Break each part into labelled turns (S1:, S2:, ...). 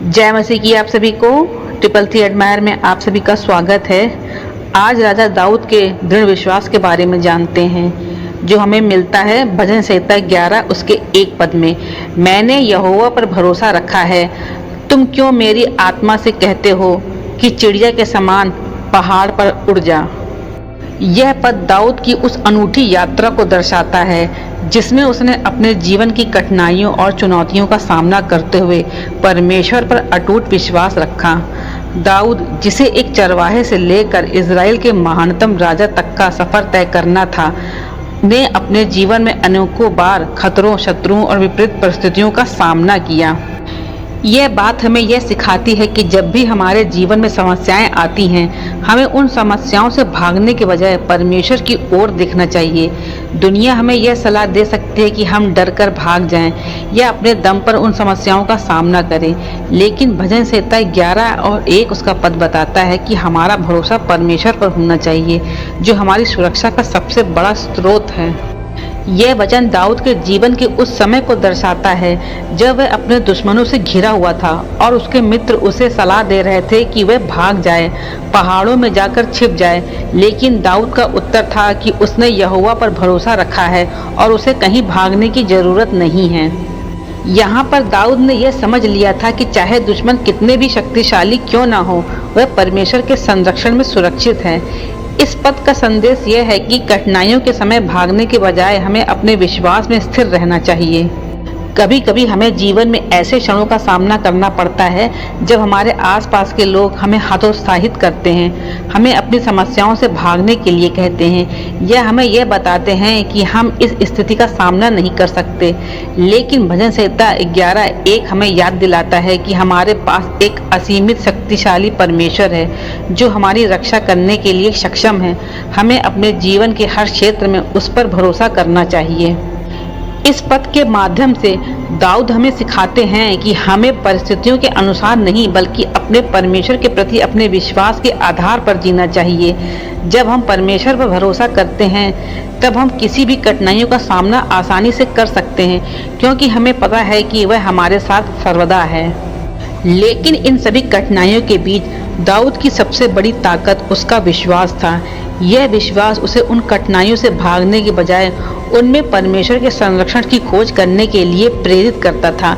S1: जय मसीह की आप सभी को। ट्रिपल थ्री एडमायर में आप सभी का स्वागत है। आज राजा दाऊद के दृढ़ विश्वास के बारे में जानते हैं जो हमें मिलता है भजन संहिता 11 उसके 1 पद में। मैंने यहोवा पर भरोसा रखा है, तुम क्यों मेरी आत्मा से कहते हो कि चिड़िया के समान पहाड़ पर उड़ जा। यह पद दाऊद की उस अनूठी यात्रा को दर्शाता है जिसमें उसने अपने जीवन की कठिनाइयों और चुनौतियों का सामना करते हुए परमेश्वर पर अटूट विश्वास रखा। दाऊद, जिसे एक चरवाहे से लेकर इज़राइल के महानतम राजा तक का सफर तय करना था, ने अपने जीवन में अनेकों बार खतरों, शत्रुओं और विपरीत परिस्थितियों का सामना किया। यह बात हमें यह सिखाती है कि जब भी हमारे जीवन में समस्याएं आती हैं, हमें उन समस्याओं से भागने के बजाय परमेश्वर की ओर देखना चाहिए। दुनिया हमें यह सलाह दे सकती है कि हम डर कर भाग जाएं या अपने दम पर उन समस्याओं का सामना करें, लेकिन भजन संहिता 11 और 1 उसका पद बताता है कि हमारा भरोसा परमेश्वर पर होना चाहिए, जो हमारी सुरक्षा का सबसे बड़ा स्रोत है। यह वचन दाऊद के जीवन के उस समय को दर्शाता है जब वह अपने दुश्मनों से घिरा हुआ था और उसके मित्र उसे सलाह दे रहे थे कि वह भाग जाए, पहाड़ों में जाकर छिप जाए। लेकिन दाऊद का उत्तर था कि उसने यहोवा पर भरोसा रखा है और उसे कहीं भागने की जरूरत नहीं है। यहाँ पर दाऊद ने यह समझ लिया था कि चाहे दुश्मन कितने भी शक्तिशाली क्यों ना हो, वह परमेश्वर के संरक्षण में सुरक्षित है। इस पद का संदेश यह है कि कठिनाइयों के समय भागने के बजाय हमें अपने विश्वास में स्थिर रहना चाहिए। कभी कभी हमें जीवन में ऐसे क्षणों का सामना करना पड़ता है जब हमारे आसपास के लोग हमें हतोत्साहित करते हैं, हमें अपनी समस्याओं से भागने के लिए कहते हैं या हमें यह बताते हैं कि हम इस स्थिति का सामना नहीं कर सकते। लेकिन भजन संहिता 11:1 हमें याद दिलाता है कि हमारे पास एक असीमित शक्तिशाली परमेश्वर है जो हमारी रक्षा करने के लिए सक्षम है। हमें अपने जीवन के हर क्षेत्र में उस पर भरोसा करना चाहिए। इस पद के माध्यम से दाऊद हमें सिखाते हैं कि हमें परिस्थितियों के अनुसार नहीं बल्कि अपने परमेश्वर के प्रति अपने विश्वास के आधार पर जीना चाहिए। जब हम परमेश्वर पर भरोसा करते हैं तब हम किसी भी कठिनाइयों का सामना आसानी से कर सकते हैं, क्योंकि हमें पता है कि वह हमारे साथ सर्वदा है। लेकिन इन सभी कठिनाइयों के बीच दाऊद की सबसे बड़ी ताकत उसका विश्वास था। यह विश्वास उसे उन कठिनाइयों से भागने के बजाय उनमें परमेश्वर के संरक्षण की खोज करने के लिए प्रेरित करता था।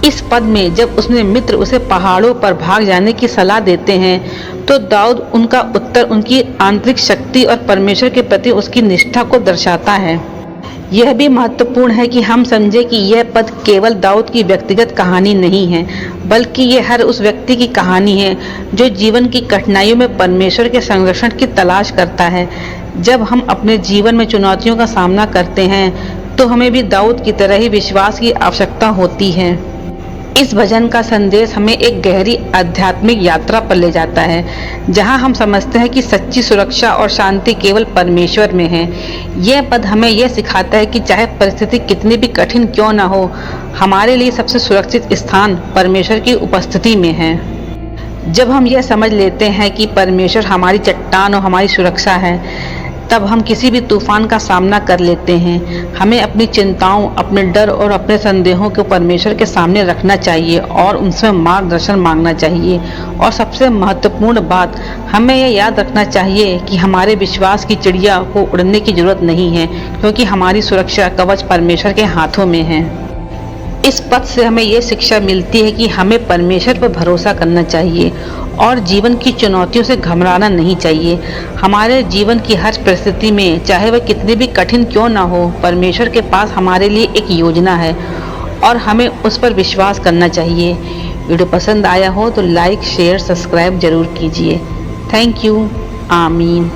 S1: इस पद में जब उसने मित्र उसे पहाड़ों पर भाग जाने की सलाह देते हैं तो दाऊद उनका उत्तर उनकी आंतरिक शक्ति और परमेश्वर के प्रति उसकी निष्ठा को दर्शाता है। यह भी महत्वपूर्ण है कि हम समझें कि यह पद केवल दाऊद की व्यक्तिगत कहानी नहीं है, बल्कि यह हर उस व्यक्ति की कहानी है जो जीवन की कठिनाइयों में परमेश्वर के संरक्षण की तलाश करता है। जब हम अपने जीवन में चुनौतियों का सामना करते हैं तो हमें भी दाऊद की तरह ही विश्वास की आवश्यकता होती है। इस भजन का संदेश हमें एक गहरी आध्यात्मिक यात्रा पर ले जाता है जहां हम समझते हैं कि सच्ची सुरक्षा और शांति केवल परमेश्वर में है। यह पद हमें यह सिखाता है कि चाहे परिस्थिति कितनी भी कठिन क्यों न हो, हमारे लिए सबसे सुरक्षित स्थान परमेश्वर की उपस्थिति में है। जब हम यह समझ लेते हैं कि परमेश्वर हमारी चट्टान और हमारी सुरक्षा है, तब हम किसी भी तूफान का सामना कर लेते हैं। हमें अपनी चिंताओं, अपने डर और अपने संदेहों को परमेश्वर के सामने रखना चाहिए और उनसे मार्गदर्शन मांगना चाहिए। और सबसे महत्वपूर्ण बात, हमें यह याद रखना चाहिए कि हमारे विश्वास की चिड़िया को उड़ने की जरूरत नहीं है, क्योंकि हमारी सुरक्षा कवच परमेश्वर के हाथों में है। इस पद से हमें यह शिक्षा मिलती है कि हमें परमेश्वर पर भरोसा करना चाहिए और जीवन की चुनौतियों से घबराना नहीं चाहिए। हमारे जीवन की हर परिस्थिति में, चाहे वह कितनी भी कठिन क्यों ना हो, परमेश्वर के पास हमारे लिए एक योजना है और हमें उस पर विश्वास करना चाहिए। वीडियो पसंद आया हो तो लाइक, शेयर, सब्सक्राइब जरूर कीजिए। Thank you. आमीन।